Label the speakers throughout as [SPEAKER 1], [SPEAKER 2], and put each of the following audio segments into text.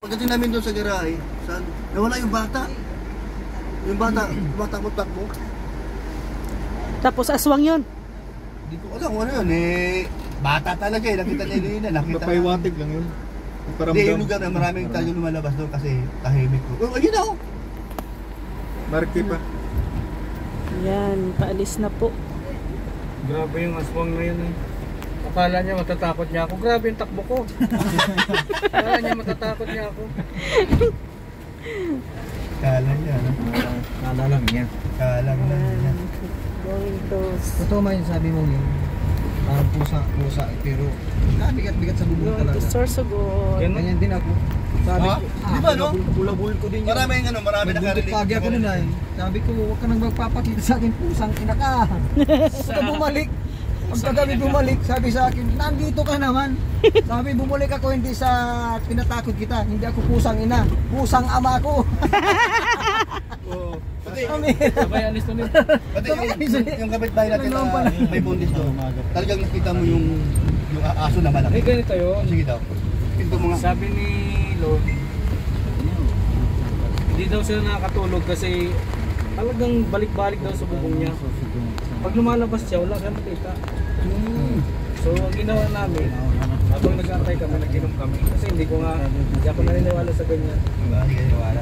[SPEAKER 1] Pagdating namin doon sa garahe, nawala yung bata. Yung bata mo takbo.
[SPEAKER 2] Tapos aswang yun.
[SPEAKER 1] Hindi ko alam ano yun eh. Bata talaga eh. Nakita nila yun.
[SPEAKER 3] Napaiwatig lang yun.
[SPEAKER 1] Hindi, yung lugar na maraming talagang lumalabas doon kasi tahimik ko. Oh, ayun ako.
[SPEAKER 3] Marky pa.
[SPEAKER 2] Yan, paalis na po.
[SPEAKER 4] Grabe yung aswang na yun eh. Akala niya matatakot niya ako. Grabe yung takbo ko. Akala niya matatakot niya ako.
[SPEAKER 1] Kala niya, no?
[SPEAKER 3] Kala lang niya.
[SPEAKER 1] Kala niya.
[SPEAKER 2] Going to...
[SPEAKER 3] Totoo man yung sabi mo yun. Parang pusa, pero bigat sa bubong
[SPEAKER 2] Going to
[SPEAKER 3] talaga.
[SPEAKER 2] Sorsogon.
[SPEAKER 3] Ganyan din ako. Sabi ko,
[SPEAKER 1] di ba no?
[SPEAKER 3] Bulabul ko din yun.
[SPEAKER 1] Marami nakarinig.
[SPEAKER 3] Pagi ako nun ay. Sabi ko, huwag ka nang magpapakita sa akin, pusang ina ka. Huwag ka bumalik. Pagkagabi bumalik, sabi sa akin, nandito ka naman. Sabi, bumalik ako hindi sa tinatakot kita. Hindi ako pusang ina. Pusang ama ko.
[SPEAKER 1] Oo.
[SPEAKER 4] Sabay alis to nito.
[SPEAKER 1] Pati yung kapitbahay natin na may bundis doon. Talagang nakita mo yung aso na malaki.
[SPEAKER 4] Eh ganito yun.
[SPEAKER 1] Sige daw. Ito mga.
[SPEAKER 4] Sabi ni Lord, hindi daw sila nakakatulog kasi talagang balik-balik daw sa bubong niya. Pag lumalabas siya, wala kang makita. So ang ginawa namin, habang nag-aantay kami, nag-inom kami. Kasi hindi ako naniniwala sa ganyan.
[SPEAKER 1] Hindi ka niniwala.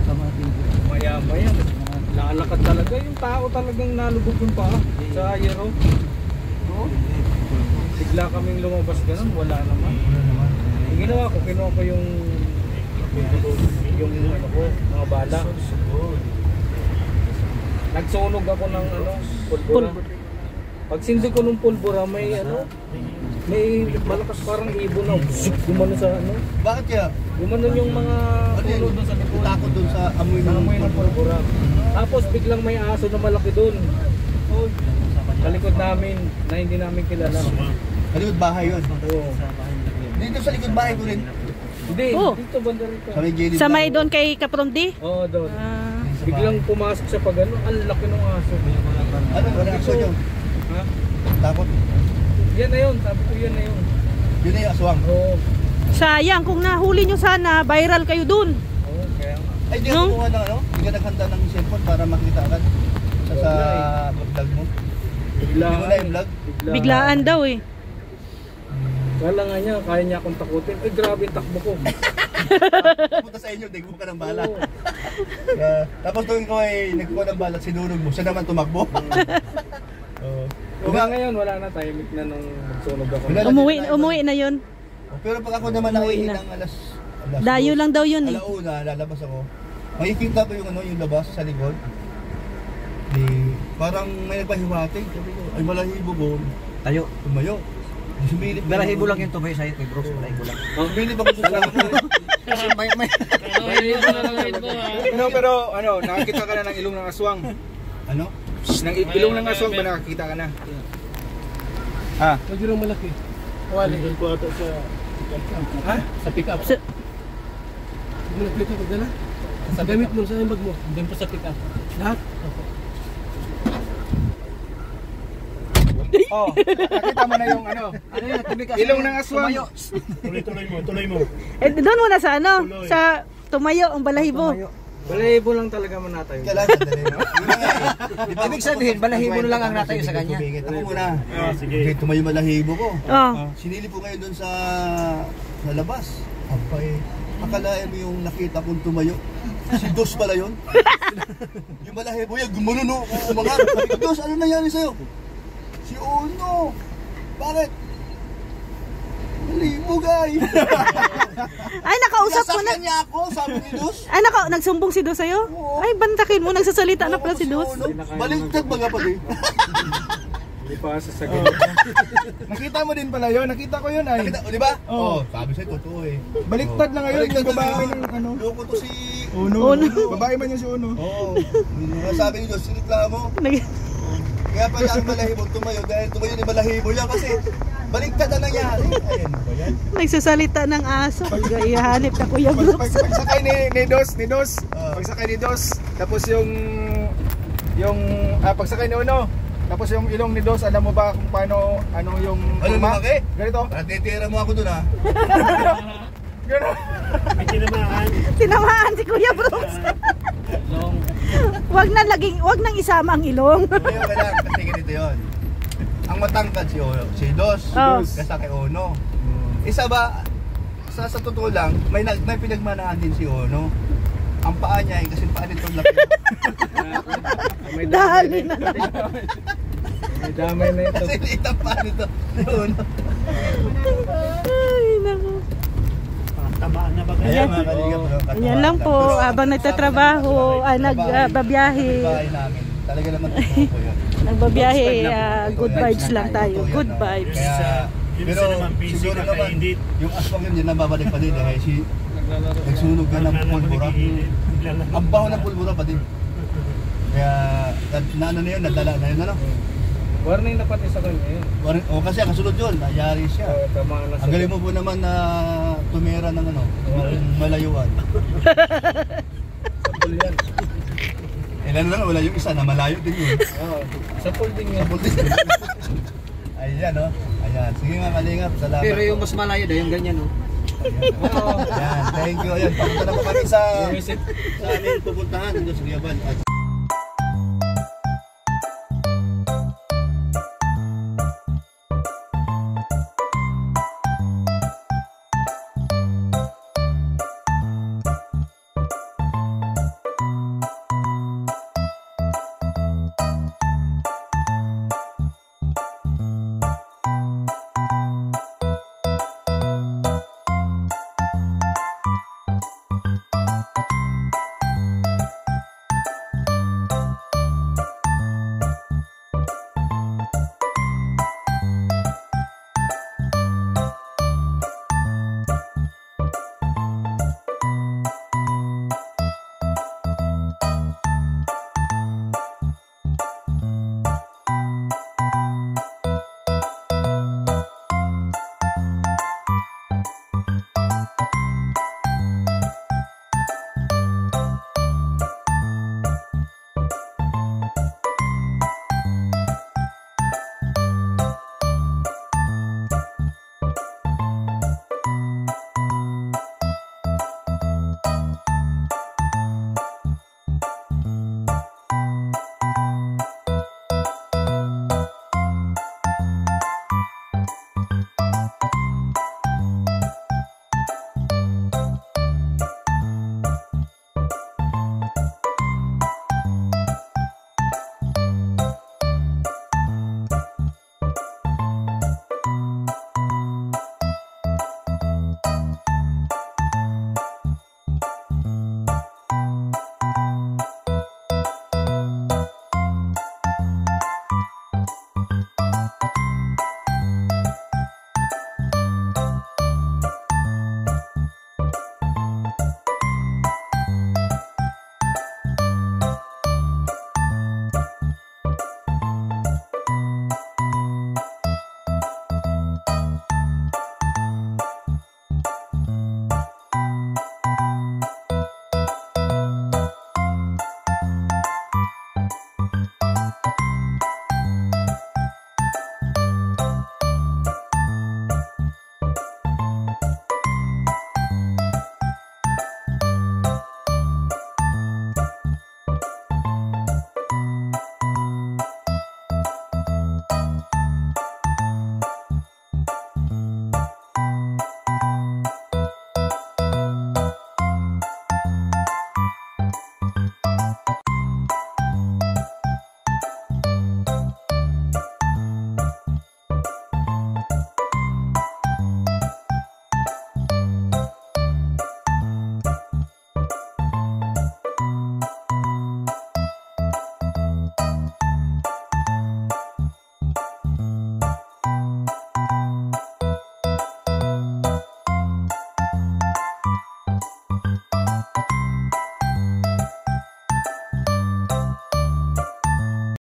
[SPEAKER 4] Maya-maya, lalakad talaga. Yung tao talagang nalubog yung paa sa yero. Bigla kaming lumabas ganun, wala naman. Ang ginawa ko, kinuha ko yung ano ko, mga bala. Nagsunog ako ng pulbura. Pag sindi ko ng pulbura, may malakas parang ibon na gumano sa
[SPEAKER 1] Bakit kaya?
[SPEAKER 4] gumano yung mga puno doon sa likod.
[SPEAKER 1] Takot doon sa amoy
[SPEAKER 4] ng pulbura. Tapos biglang may aso na malaki doon. Sa likod namin na hindi namin kilala.
[SPEAKER 1] Sa likod bahay yun.
[SPEAKER 4] Oo.
[SPEAKER 1] Dito sa likod bahay ko rin.
[SPEAKER 4] Hindi,
[SPEAKER 2] Oh.
[SPEAKER 4] dito banda rito.
[SPEAKER 1] Sa may JD.
[SPEAKER 2] Sa may doon kay Kapromdi?
[SPEAKER 4] Oo, doon. Biglang pumasok siya pag ang laki ng aso.
[SPEAKER 1] Ano reaction nyo?
[SPEAKER 4] Ha?
[SPEAKER 1] Takot?
[SPEAKER 4] Yan na yun, sabi ko yan na yun.
[SPEAKER 1] Yun na yung aswang.
[SPEAKER 4] Oo.
[SPEAKER 2] Sayang, kung nahuli nyo sana, viral kayo dun.
[SPEAKER 4] Oo, kaya nga.
[SPEAKER 1] Ay, di ka kumuha ng ano? Di ka naghanda ng cellphone para makita agad sa vlog mo? Hindi mo na yung vlog?
[SPEAKER 2] Biglaan daw eh.
[SPEAKER 1] Kala nga niya, kaya niya akong takutin. Ay, grabe yung takbo ko. Punta sa inyo, nagbuka ka ng bala. Tapos doon ko ay nagbuka ng bala, sinulog mo. Siya naman tumakbo.
[SPEAKER 4] Kaya ngayon, wala na, tahimik na nung magsunog ako.
[SPEAKER 2] Umuwi na yun.
[SPEAKER 1] Pero pag ako naman nakihin ng alas
[SPEAKER 2] Dayo lang daw yun eh.
[SPEAKER 1] alauna, lalabas ako. Makikita ko yung yung labas sa likod. Parang may nagpahiwating. Sabi ko, ay balahibo ko.
[SPEAKER 3] Tayo.
[SPEAKER 1] Tumayo. Sumilip.
[SPEAKER 3] Balahibo lang yung tumayo sa'yo kay Brooks. Balahibo lang.
[SPEAKER 1] Sumilip ako sa salamat mo.
[SPEAKER 3] Kasi may...
[SPEAKER 5] No, pero nakakita ka na ng ilong ng aswang.
[SPEAKER 1] Ano?
[SPEAKER 5] Ng ilong ng aswang ba nakakita ka na? Ha?
[SPEAKER 4] Medyo lang malaki. Wali. Doon po ito sa...
[SPEAKER 5] Ha?
[SPEAKER 4] Sa pick-up. Hindi na plate ko dala. Sa gamit mo, sa bag mo. Doon po sa pick-up. Lahat?
[SPEAKER 5] Oh, nakita mo na yung ilong ng aswang.
[SPEAKER 1] Tuloy mo.
[SPEAKER 2] Eh, doon muna sa sa Tumayo, ang balahibo.
[SPEAKER 4] Balahibo lang talaga man natayo.
[SPEAKER 1] Kailangan dali mo.
[SPEAKER 3] Ibig sabihin, balahibo na lang ang natayo sa kanya.
[SPEAKER 1] Ako muna. Sige. Tumayo balahibo ko.
[SPEAKER 2] Oh.
[SPEAKER 1] Sinilip ko ngayon doon sa labas. Abay, akalain mo yung nakita kong tumayo. Si Dos pala yun. Yung balahibo yan, gumuno, umangat. Sabi ko, Dos, ano nangyari sa'yo? Si Uno. Bakit? Malibog ay.
[SPEAKER 2] Ay, nakausap ko na.
[SPEAKER 1] Nasakyan niya ako, sabi ni Dos.
[SPEAKER 2] Ay, nagsumbong si Dos sa'yo?
[SPEAKER 1] Oo.
[SPEAKER 2] Ay, bantakin mo. Nagsasalita na pala si Dos.
[SPEAKER 1] Baliktad ba nga pala?
[SPEAKER 4] Hindi pa sasagin.
[SPEAKER 5] Nakita mo din pala yun. Nakita ko yun ay.
[SPEAKER 1] Nakita, di ba? Oo. Sabi sa'yo, totoo eh.
[SPEAKER 5] Baliktad na ngayon yung babae ng
[SPEAKER 1] Loko to si
[SPEAKER 5] Uno. Babae man yung si Uno.
[SPEAKER 1] Oo. Sabi ni Dos, siniklamo. Kaya pala ang balahibo tumayo dahil tumayo ni balahibo yan kasi baliktad na nangyari. Ayan ba yan?
[SPEAKER 2] Nagsasalita ng aso. Ihanip ka, Kuya Brooks.
[SPEAKER 5] Pagsakay ni Dos. Pagsakay ni Dos. Tapos pagsakay ni Uno. Tapos yung ilong ni Dos, alam mo ba kung paano, yung
[SPEAKER 1] lumaki?
[SPEAKER 5] Ganito.
[SPEAKER 1] Natitira mo ako dun ha.
[SPEAKER 5] Gano'n.
[SPEAKER 4] May tinamaan.
[SPEAKER 2] Tinamaan si Kuya Brooks.
[SPEAKER 4] Long.
[SPEAKER 2] Wag nang isama ang ilong.
[SPEAKER 1] Hindi yung kailangan kasi ganito yun. Ang matangkad si Dos,
[SPEAKER 2] Oh.
[SPEAKER 1] kasa kay Ono. Isa ba, sa totoo lang, may pinagmanahan din si Ono. Ang paa niya, kasi paa nito laki.
[SPEAKER 4] May
[SPEAKER 2] Dali na.
[SPEAKER 4] May damay na ito.
[SPEAKER 1] Kasi liit ang paa nito. Si Ono.
[SPEAKER 2] Ay, naku.
[SPEAKER 1] Ayan mga kalingap.
[SPEAKER 2] Yan lang po, habang nagtatrabaho, nagbabiyahe.
[SPEAKER 1] Bahay namin. Talaga naman totoo po yun.
[SPEAKER 2] Nagbabiyahe, good vibes lang tayo. Good vibes.
[SPEAKER 1] Kaya, pero siguro naman, yung aswang yun, na babalik pa din. Kasi
[SPEAKER 4] Naglalaro.
[SPEAKER 1] nagsunog na ng pulbura. Ang baho ng pulbura pa din. Kaya, na ano na yun, nadala na yun, ano?
[SPEAKER 4] Warning na pati sa kanya yun.
[SPEAKER 1] O kasi kasunod yun, nangyari siya.
[SPEAKER 4] Tama na
[SPEAKER 1] Ang galing mo po naman na tumira ng ano, yung malayuan.
[SPEAKER 4] Sa pool yan.
[SPEAKER 1] Lalo lang, wala yung isa na malayo din yun.
[SPEAKER 4] Oo. Sa pool din yan.
[SPEAKER 1] Ayan, no? Ayan. Sige nga, kalingap. Salamat.
[SPEAKER 3] Pero yung mas malayo daw, yung ganyan, no?
[SPEAKER 4] Oo.
[SPEAKER 1] Ayan, thank you. Ayan, papunta na po kami sa
[SPEAKER 4] Isip.
[SPEAKER 1] amin pupuntahan. Doon sa Giaban.